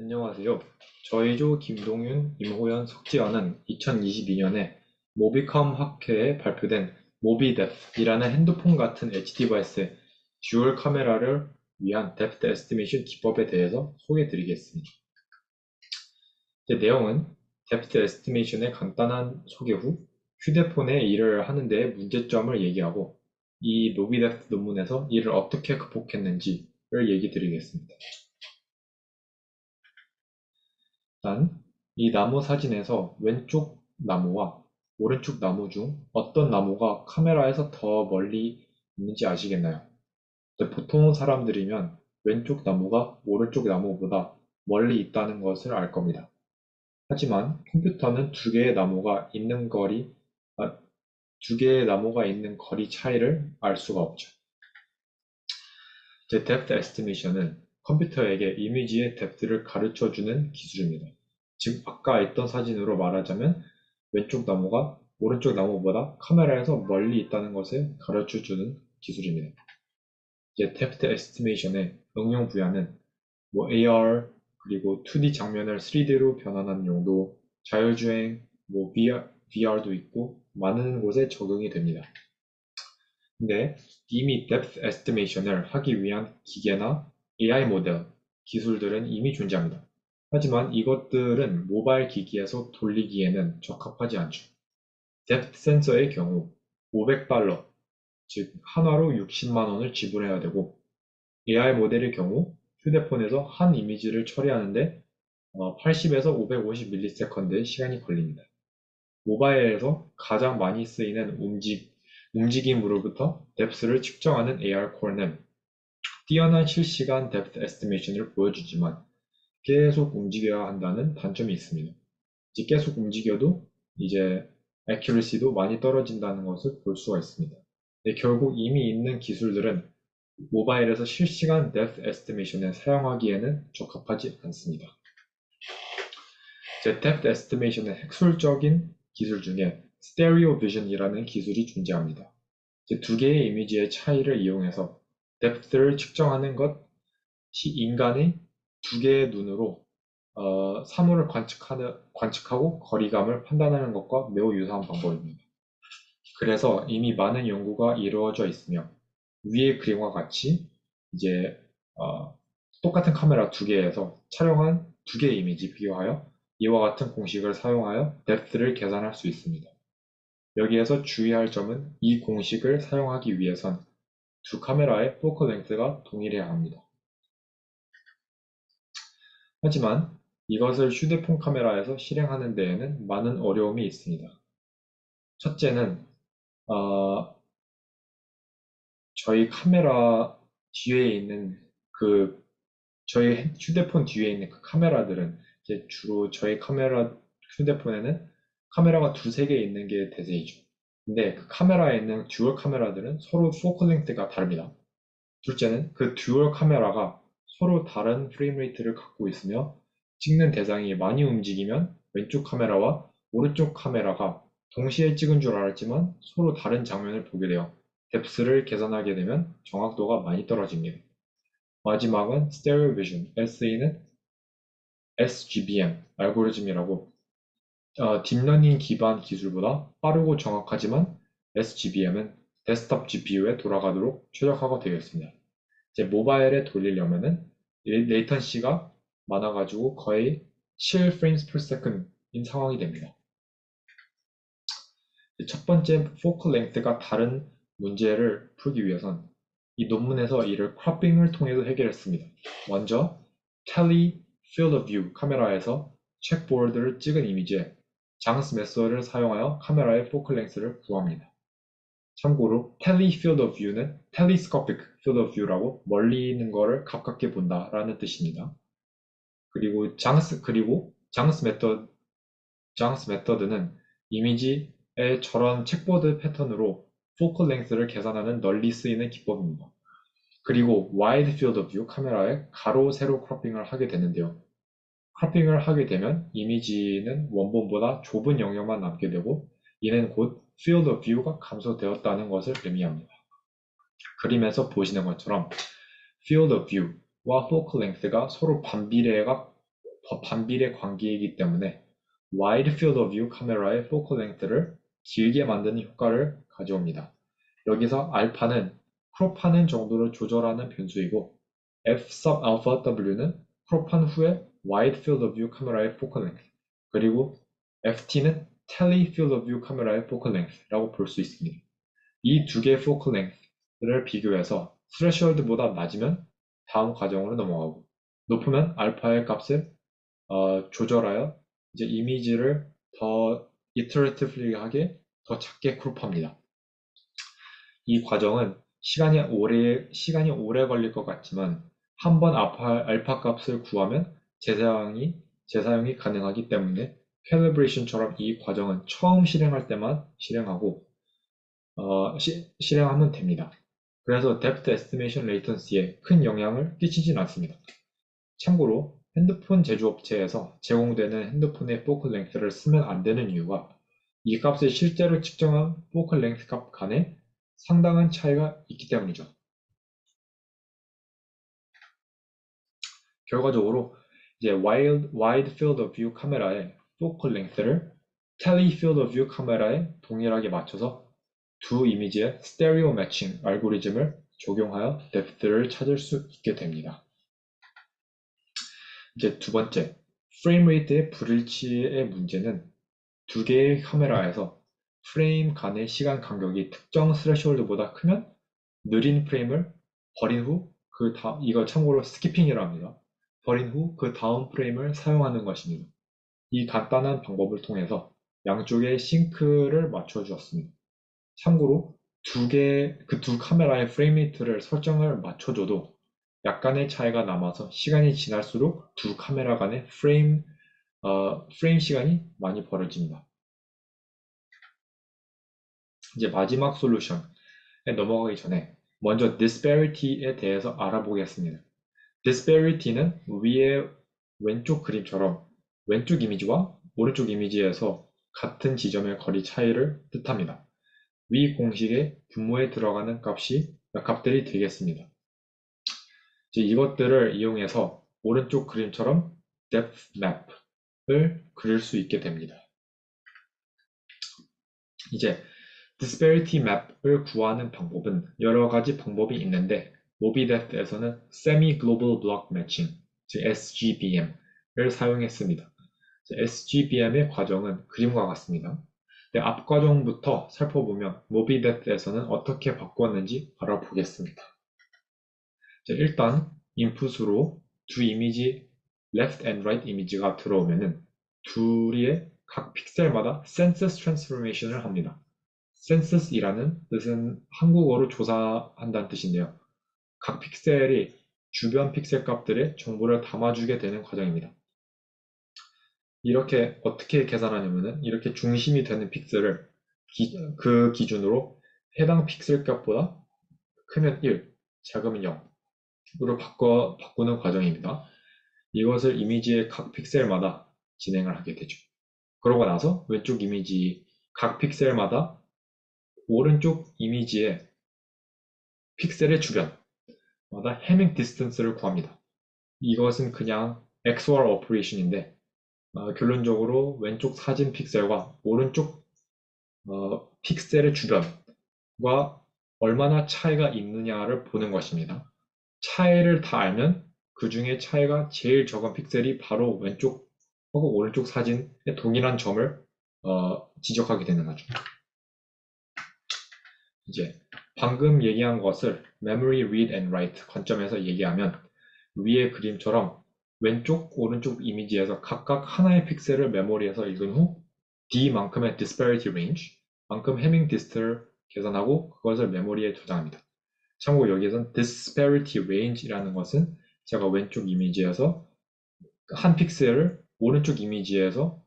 안녕하세요. 저희조 김동윤, 임호연, 석지연은 2022년에 모비컴 학회에 발표된 모비뎁이라는 핸드폰 같은 엣지 디바이스의 듀얼 카메라를 위한 뎁스 에스티메이션 기법에 대해서 소개해드리겠습니다. 내용은 뎁스 에스티메이션의 간단한 소개 후 휴대폰에 일을 하는 데의 문제점을 얘기하고 이 모비뎁 논문에서 이를 어떻게 극복했는지를 얘기 드리겠습니다. 일단 이 나무 사진에서 왼쪽 나무와 오른쪽 나무 중 어떤 나무가 카메라에서 더 멀리 있는지 아시겠나요? 보통 사람들이면 왼쪽 나무가 오른쪽 나무보다 멀리 있다는 것을 알 겁니다. 하지만 컴퓨터는 두 개의 나무가 있는 거리 차이를 알 수가 없죠. depth estimation은 컴퓨터에게 이미지의 depth를 가르쳐주는 기술입니다. 즉 아까 있던 사진으로 말하자면 왼쪽 나무가 오른쪽 나무보다 카메라에서 멀리 있다는 것을 가르쳐주는 기술입니다. 이제 depth estimation의 응용 분야는 AR 그리고 2D 장면을 3D로 변환하는 용도, 자율주행, VR도 있고 많은 곳에 적용이 됩니다. 근데 이미 depth estimation을 하기 위한 기계나 AI 모델, 기술들은 이미 존재합니다. 하지만 이것들은 모바일 기기에서 돌리기에는 적합하지 않죠. depth 센서의 경우 $500, 즉 한화로 60만 원을 지불해야 되고 AI 모델의 경우 휴대폰에서 한 이미지를 처리하는데 80에서 550ms 시간이 걸립니다. 모바일에서 가장 많이 쓰이는 움직임으로부터 depth를 측정하는 AR 콜은 뛰어난 실시간 depth estimation을 보여주지만 계속 움직여야 한다는 단점이 있습니다. 계속 움직여도 이제 accuracy도 많이 떨어진다는 것을 볼 수가 있습니다. 결국 이미 있는 기술들은 모바일에서 실시간 depth estimation에 사용하기에는 적합하지 않습니다. depth estimation의 핵심적인 기술 중에 스테레오 비전이라는 기술이 존재합니다. 두 개의 이미지의 차이를 이용해서 depth를 측정하는 것이 인간의 두 개의 눈으로 사물을 관측하고 거리감을 판단하는 것과 매우 유사한 방법입니다. 그래서 이미 많은 연구가 이루어져 있으며 위의 그림과 같이 이제 똑같은 카메라 두 개에서 촬영한 두 개의 이미지 비교하여 이와 같은 공식을 사용하여 depth를 계산할 수 있습니다. 여기에서 주의할 점은 이 공식을 사용하기 위해선 두 카메라의 포컬 랭스가 동일해야 합니다. 하지만 이것을 휴대폰 카메라에서 실행하는 데에는 많은 어려움이 있습니다. 첫째는 저희 카메라 뒤에 있는 저희 휴대폰 뒤에 있는 그 카메라들은 이제 주로 저희 휴대폰에는 카메라가 두세 개 있는 게 대세이죠. 근데 그 카메라에 있는 듀얼 카메라들은 서로 포컬 렌스가 다릅니다. 둘째는 그 듀얼 카메라가 서로 다른 프레임 레이트를 갖고 있으며 찍는 대상이 많이 움직이면 왼쪽 카메라와 오른쪽 카메라가 동시에 찍은 줄 알았지만 서로 다른 장면을 보게 되어 뎁스를 계산하게 되면 정확도가 많이 떨어집니다. 마지막은 스테레오 비전, SE는 SGBM 알고리즘이라고 딥러닝 기반 기술보다 빠르고 정확하지만 SGBM은 데스크톱 GPU에 돌아가도록 최적화가 되어 있습니다. 이제 모바일에 돌리려면은 레이턴시가 많아가지고 거의 7frames per second인 상황이 됩니다. 첫 번째 focal length가 다른 문제를 풀기 위해선 이 논문에서 이를 크로핑을 통해서 해결했습니다. 먼저 텔리 field of view 카메라에서 책보드를 찍은 이미지에 장스 메서드를 사용하여 카메라의 focal length를 구합니다. 참고로 텔리 field of view는 telescopic field of view라고 멀리 있는 거를 가깝게 본다라는 뜻입니다. 그리고 장스 메서드는 이미지의 저런 책보드 패턴으로 focal length를 계산하는 널리 쓰이는 기법입니다. 그리고 wide field of view 카메라에 가로 세로 크로핑을 하게 되는데요. 크로핑을 하게 되면 이미지는 원본보다 좁은 영역만 남게 되고 이는 곧 field of view가 감소되었다는 것을 의미합니다. 그림에서 보시는 것처럼 field of view와 focal length가 서로 반비례가 반비례 관계이기 때문에 wide field of view 카메라의 focal length를 길게 만드는 효과를 가져옵니다. 여기서 알파는 크롭하는 정도를 조절하는 변수이고 f sub alpha w는 크롭한 후에 wide field of view 카메라의 focal length 그리고 ft는 tele field of view 카메라의 focal length라고 볼 수 있습니다. 이 두 개의 focal length를 비교해서 threshold보다 낮으면 다음 과정으로 넘어가고 높으면 알파의 값을 조절하여 이제 이미지를 더 iteratively하게 더 작게 크롭합니다. 이 과정은 시간이 오래 걸릴 것 같지만 한번 알파 값을 구하면 재사용이 가능하기 때문에 calibration처럼 이 과정은 처음 실행할 때만 실행하고 실행하면 됩니다. 그래서 depth estimation latency에 큰 영향을 끼치진 않습니다. 참고로 핸드폰 제조업체에서 제공되는 핸드폰의 focal length를 쓰면 안 되는 이유가 이 값의 실제로 측정한 focal length 값 간에 상당한 차이가 있기 때문이죠. 결과적으로 이제 wide field of view 카메라의 focal length를 tele field of view 카메라에 동일하게 맞춰서 두 이미지의 스테레오 매칭 알고리즘을 적용하여 depth를 찾을 수 있게 됩니다. 이제 두 번째, 프레임 레이트의 불일치의 문제는 두 개의 카메라에서 프레임 간의 시간 간격이 특정 스레시홀드보다 크면 느린 프레임을 버린 후 이거 참고로 스키핑이라 합니다. 버린 후 그 다음 프레임을 사용하는 것입니다. 이 간단한 방법을 통해서 양쪽의 싱크를 맞춰 주었습니다. 참고로 그 두 카메라의 프레임 레이트를 설정을 맞춰줘도 약간의 차이가 남아서 시간이 지날수록 두 카메라 간의 프레임 시간이 많이 벌어집니다. 이제 마지막 솔루션에 넘어가기 전에 먼저 disparity에 대해서 알아보겠습니다. disparity는 위의 왼쪽 그림처럼 왼쪽 이미지와 오른쪽 이미지에서 같은 지점의 거리 차이를 뜻합니다. 위 공식의 분모에 들어가는 값들이 되겠습니다. 이제 이것들을 이용해서 오른쪽 그림처럼 depth map을 그릴 수 있게 됩니다. 이제 disparity map을 구하는 방법은 여러 가지 방법이 있는데 모비데프에서는 semi-global block matching, 즉 SGBM을 사용했습니다. SGBM의 과정은 그림과 같습니다. 앞 과정부터 살펴보면 모비데프에서는 어떻게 바꾸었는지 알아보겠습니다. 일단 인풋으로 두 이미지 left and right 이미지가 들어오면은 둘의 각 픽셀마다 census transformation을 합니다. census이라는 뜻은 한국어로 조사한다는 뜻인데요. 각 픽셀이 주변 픽셀 값들의 정보를 담아주게 되는 과정입니다. 이렇게 어떻게 계산하냐면은 이렇게 중심이 되는 픽셀을 그 기준으로 해당 픽셀 값보다 크면 1, 작으면 0으로 바꾸는 과정입니다. 이것을 이미지의 각 픽셀마다 진행을 하게 되죠. 그러고 나서 왼쪽 이미지 각 픽셀마다 오른쪽 이미지의 픽셀의 주변마다 해밍 디스턴스를 구합니다. 이것은 그냥 XOR 오퍼레이션인데 결론적으로 왼쪽 사진 픽셀과 오른쪽 픽셀의 주변과 얼마나 차이가 있느냐를 보는 것입니다. 차이를 다 알면 그 중에 차이가 제일 적은 픽셀이 바로 왼쪽하고 오른쪽 사진의 동일한 점을 지적하게 되는 거죠. 이제 방금 얘기한 것을 memory read and write 관점에서 얘기하면 위의 그림처럼 왼쪽, 오른쪽 이미지에서 각각 하나의 픽셀을 메모리에서 읽은 후 D만큼의 disparity range, 만큼 해밍 디스트를 계산하고 그것을 메모리에 저장합니다. 참고로 여기에선 disparity range이라는 것은 제가 왼쪽 이미지에서 한 픽셀을 오른쪽 이미지에서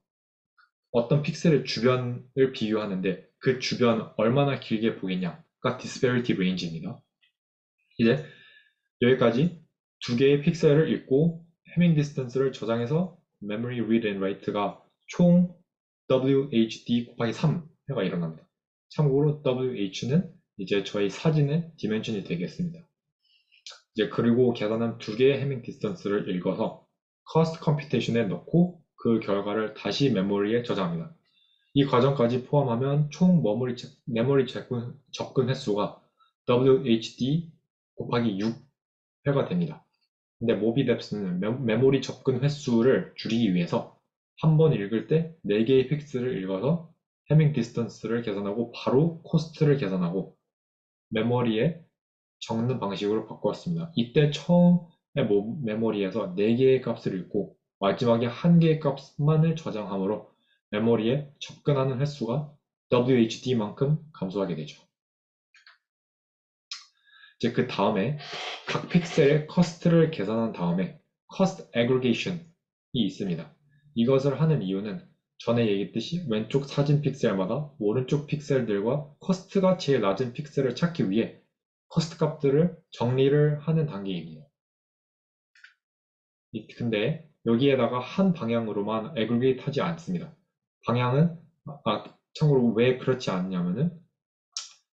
어떤 픽셀의 주변을 비교하는데 그 주변 얼마나 길게 보겠냐가 disparity range입니다. 이제 여기까지 두 개의 픽셀을 읽고 해밍 디스턴스를 저장해서 memory read and write가 총 WHD 곱하기 3회가 일어납니다. 참고로 WH는 이제 저희 사진의 디멘션이 되겠습니다. 이제 그리고 계산한 두 개의 해밍 디스턴스를 읽어서 커스트 컴퓨테이션에 넣고 그 결과를 다시 메모리에 저장합니다. 이 과정까지 포함하면 총 메모리 접근 횟수가 WHD 곱하기 6회가 됩니다. 근데 모비뎁스는 메모리 접근 횟수를 줄이기 위해서 한 번 읽을 때 4개의 픽셀을 읽어서 해밍 디스턴스를 계산하고 바로 코스트를 계산하고 메모리에 적는 방식으로 바꾸었습니다. 이때 처음에 메모리에서 4개의 값을 읽고 마지막에 1개의 값만을 저장하므로 메모리에 접근하는 횟수가 WHD만큼 감소하게 되죠. 이제 그 다음에 각 픽셀의 커스트를 계산한 다음에 커스트 애그리게이션이 있습니다. 이것을 하는 이유는 전에 얘기했듯이 왼쪽 사진 픽셀마다 오른쪽 픽셀들과 커스트가 제일 낮은 픽셀을 찾기 위해 커스트 값들을 정리를 하는 단계입니다. 근데 여기에다가 한 방향으로만 애그리게이트 하지 않습니다. 방향은 참고로 왜 그렇지 않냐면은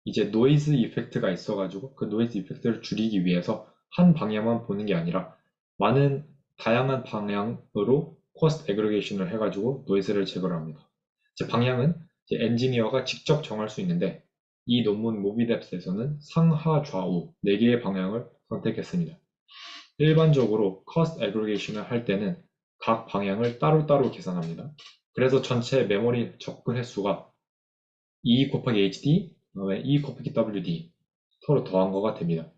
이제 노이즈 이펙트가 있어가지고 그 노이즈 이펙트를 줄이기 위해서 한 방향만 보는 게 아니라 많은 다양한 방향으로 코스트 애그리게이션을 해가지고 노이즈를 제거를 합니다. 제 방향은 이제 엔지니어가 직접 정할 수 있는데 이 논문 모비뎁스에서는 상하 좌우 4개의 방향을 선택했습니다. 일반적으로 cost aggregation을 할 때는 각 방향을 따로따로 계산합니다. 그래서 전체 메모리 접근 횟수가 E 곱하기 HD, 그다음에 E 곱하기 WD 서로 더한 거가 됩니다.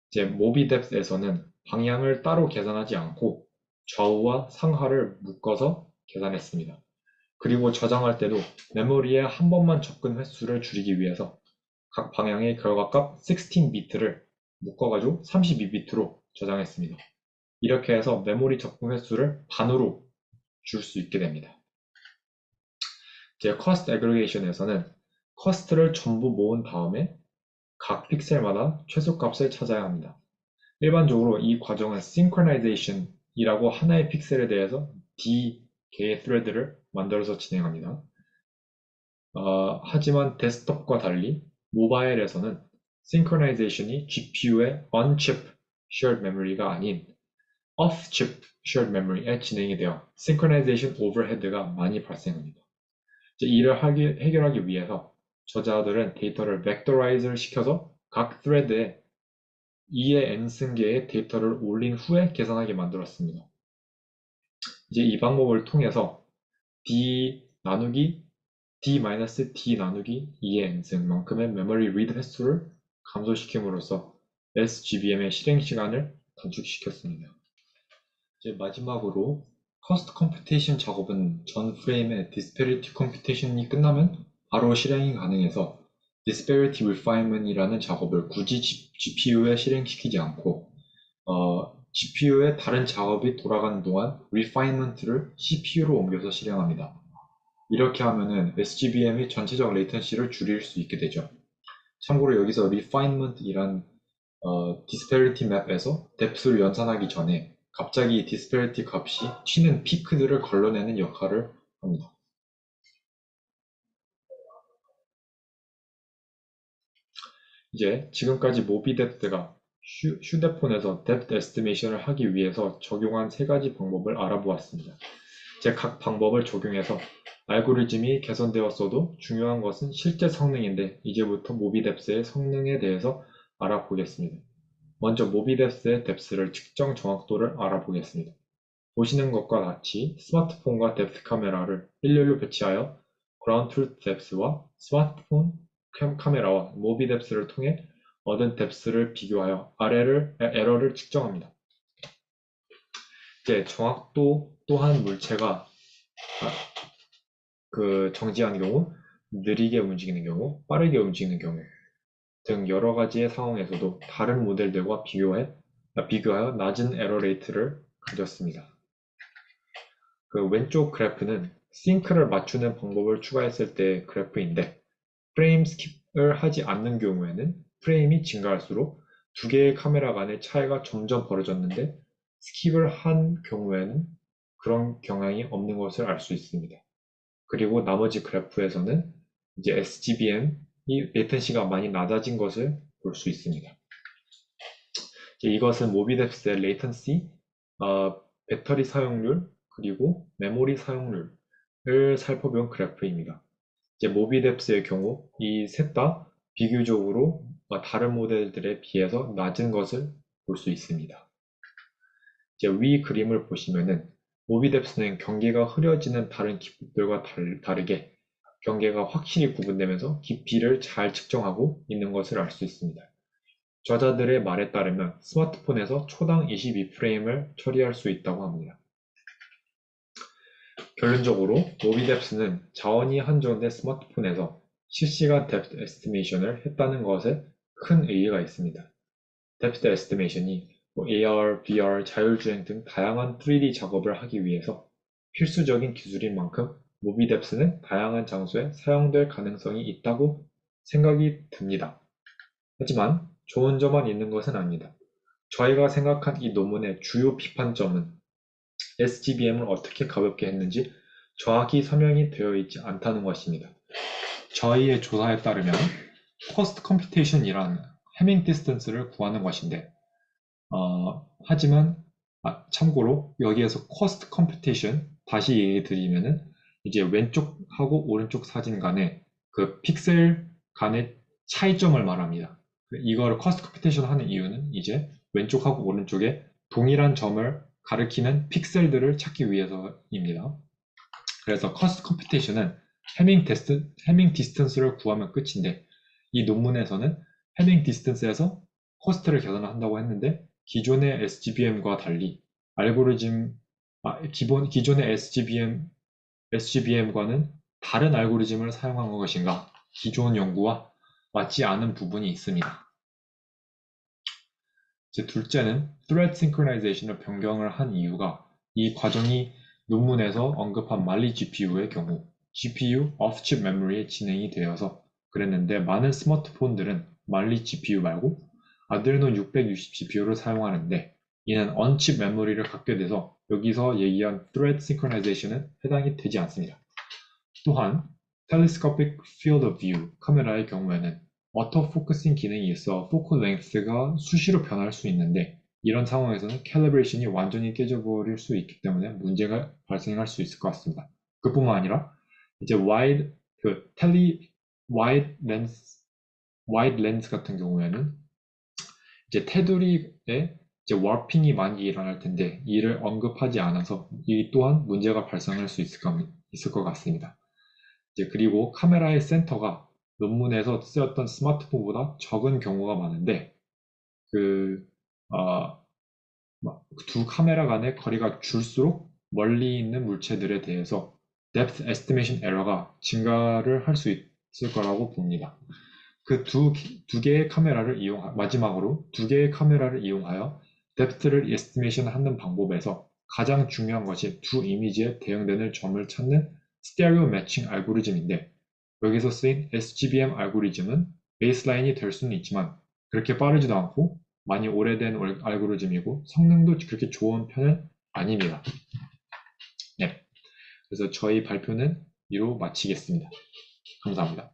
이제 모비뎁스에서는 방향을 따로 계산하지 않고 좌우와 상하를 묶어서 계산했습니다. 그리고 저장할 때도 메모리에 한 번만 접근 횟수를 줄이기 위해서 각 방향의 결과값 16비트를 묶어가지고 32비트로 저장했습니다. 이렇게 해서 메모리 접근 횟수를 반으로 줄 수 있게 됩니다. 이제 커스트 애그리게이션에서는 커스트를 전부 모은 다음에 각 픽셀마다 최소값을 찾아야 합니다. 일반적으로 이 과정은 synchronization 이라고 하나의 픽셀에 대해서 D 개의 thread를 만들어서 진행합니다. 하지만 데스크톱과 달리 모바일에서는 synchronization이 GPU의 on-chip shared memory가 아닌 off-chip shared memory에 진행이 되어 synchronization overhead가 많이 발생합니다. 이제 이를 해결하기 위해서 저자들은 데이터를 vectorize를 시켜서 각 thread에 2의 n승계의 데이터를 올린 후에 계산하게 만들었습니다. 이제 이 방법을 통해서 D 나누기 2의 n승만큼의 메모리 리드 횟수를 감소시킴으로써 SGBM의 실행 시간을 단축시켰습니다. 이제 마지막으로 커스트 컴퓨테이션 작업은 전 프레임의 디스페리티 컴퓨테이션이 끝나면 바로 실행이 가능해서 disparity refinement이라는 작업을 굳이 GPU에 실행시키지 않고 GPU의 다른 작업이 돌아가는 동안 refinement를 CPU로 옮겨서 실행합니다. 이렇게 하면은 SGBM이 전체적 레이턴시를 줄일 수 있게 되죠. 참고로 여기서 refinement이란 disparity map에서 depth를 연산하기 전에 갑자기 disparity 값이 튀는 피크들을 걸러내는 역할을 합니다. 이제 지금까지 모비뎁스가 휴대폰에서 depth estimation을 하기 위해서 적용한 3가지 방법을 알아보았습니다. 이제 각 방법을 적용해서 알고리즘이 개선되었어도 중요한 것은 실제 성능인데 이제부터 모비뎁스의 성능에 대해서 알아보겠습니다. 먼저 모비뎁스의 뎁스를 측정 정확도를 알아보겠습니다. 보시는 것과 같이 스마트폰과 뎁스 카메라를 일렬로 배치하여 그라운드 트루트 뎁스와 스마트폰 카메라와 모비 뎁스를 통해 얻은 뎁스를 비교하여 에러를 측정합니다. 이제 정확도 또한 물체가 정지하는 경우, 느리게 움직이는 경우, 빠르게 움직이는 경우 등 여러 가지의 상황에서도 다른 모델들과 비교하여 낮은 에러 레이트를 가졌습니다. 그 왼쪽 그래프는 싱크를 맞추는 방법을 추가했을 때의 그래프인데 프레임 스킵을 하지 않는 경우에는 프레임이 증가할수록 두 개의 카메라 간의 차이가 점점 벌어졌는데 스킵을 한 경우에는 그런 경향이 없는 것을 알 수 있습니다. 그리고 나머지 그래프에서는 이제 SGBM이 레이턴시가 많이 낮아진 것을 볼 수 있습니다. 이것은 모비뎁스의 레이턴시 배터리 사용률, 그리고 메모리 사용률을 살펴본 그래프입니다. 이제 모비뎁스의 경우 이 셋 다 비교적으로 다른 모델들에 비해서 낮은 것을 볼 수 있습니다. 이제 위 그림을 보시면은 모비뎁스는 경계가 흐려지는 다른 기법들과 다르게 경계가 확실히 구분되면서 깊이를 잘 측정하고 있는 것을 알 수 있습니다. 저자들의 말에 따르면 스마트폰에서 초당 22프레임을 처리할 수 있다고 합니다. 결론적으로 모비뎁스는 자원이 한정된 스마트폰에서 실시간 뎁스 에스티메이션을 했다는 것에 큰 의의가 있습니다. 뎁스 에스티메이션이 AR, VR, 자율주행 등 다양한 3D 작업을 하기 위해서 필수적인 기술인 만큼 모비뎁스는 다양한 장소에 사용될 가능성이 있다고 생각이 듭니다. 하지만 좋은 점만 있는 것은 아닙니다. 저희가 생각한 이 논문의 주요 비판점은 SGBM을 어떻게 가볍게 했는지 정확히 설명이 되어 있지 않다는 것입니다. 저희의 조사에 따르면 cost computation이란 해밍 디스턴스를 구하는 것인데 하지만 참고로 여기에서 cost computation 다시 얘기 드리면은 이제 왼쪽하고 오른쪽 사진 간의 그 픽셀 간의 차이점을 말합니다. 이거를 cost computation 하는 이유는 이제 왼쪽하고 오른쪽에 동일한 점을 가리키는 픽셀들을 찾기 위해서입니다. 그래서 cost computation은 해밍 디스턴스를 구하면 끝인데 이 논문에서는 해밍 디스턴스에서 코스트를 계산한다고 했는데 기존의 SGBM과 달리 기존의 SGBM과는 다른 알고리즘을 사용한 것인가 기존 연구와 맞지 않은 부분이 있습니다. 이제 둘째는 thread synchronization을 변경을 한 이유가 이 과정이 논문에서 언급한 말리 GPU의 경우 GPU off-chip memory에 진행이 되어서 그랬는데 많은 스마트폰들은 말리 GPU 말고 아드레노 660 GPU를 사용하는데 이는 on-chip 메모리를 갖게 돼서 여기서 얘기한 thread synchronization은 해당이 되지 않습니다. 또한 telescopic field of view 카메라의 경우에는 어토 포커싱 기능이 있어 포컬 랭스가 수시로 변할 수 있는데 이런 상황에서는 캘리브레이션이 완전히 깨져버릴 수 있기 때문에 문제가 발생할 수 있을 것 같습니다. 그뿐만 아니라 이제 와이드 렌스 같은 경우에는 이제 테두리에 이제 와핑이 많이 일어날 텐데 이를 언급하지 않아서 이 또한 문제가 발생할 수 있을 것 같습니다. 이제 그리고 카메라의 센터가 논문에서 쓰였던 스마트폰보다 적은 경우가 많은데 그 두 카메라 간의 거리가 줄수록 멀리 있는 물체들에 대해서 depth estimation error가 증가를 할 수 있을 거라고 봅니다. 그 두 개의 카메라를 마지막으로 두 개의 카메라를 이용하여 depth를 estimation 하는 방법에서 가장 중요한 것이 두 이미지에 대응되는 점을 찾는 스테레오 매칭 알고리즘인데 여기서 쓰인 SGBM 알고리즘은 베이스라인이 될 수는 있지만 그렇게 빠르지도 않고 많이 오래된 알고리즘이고 성능도 그렇게 좋은 편은 아닙니다. 네, 그래서 저희 발표는 이로 마치겠습니다. 감사합니다.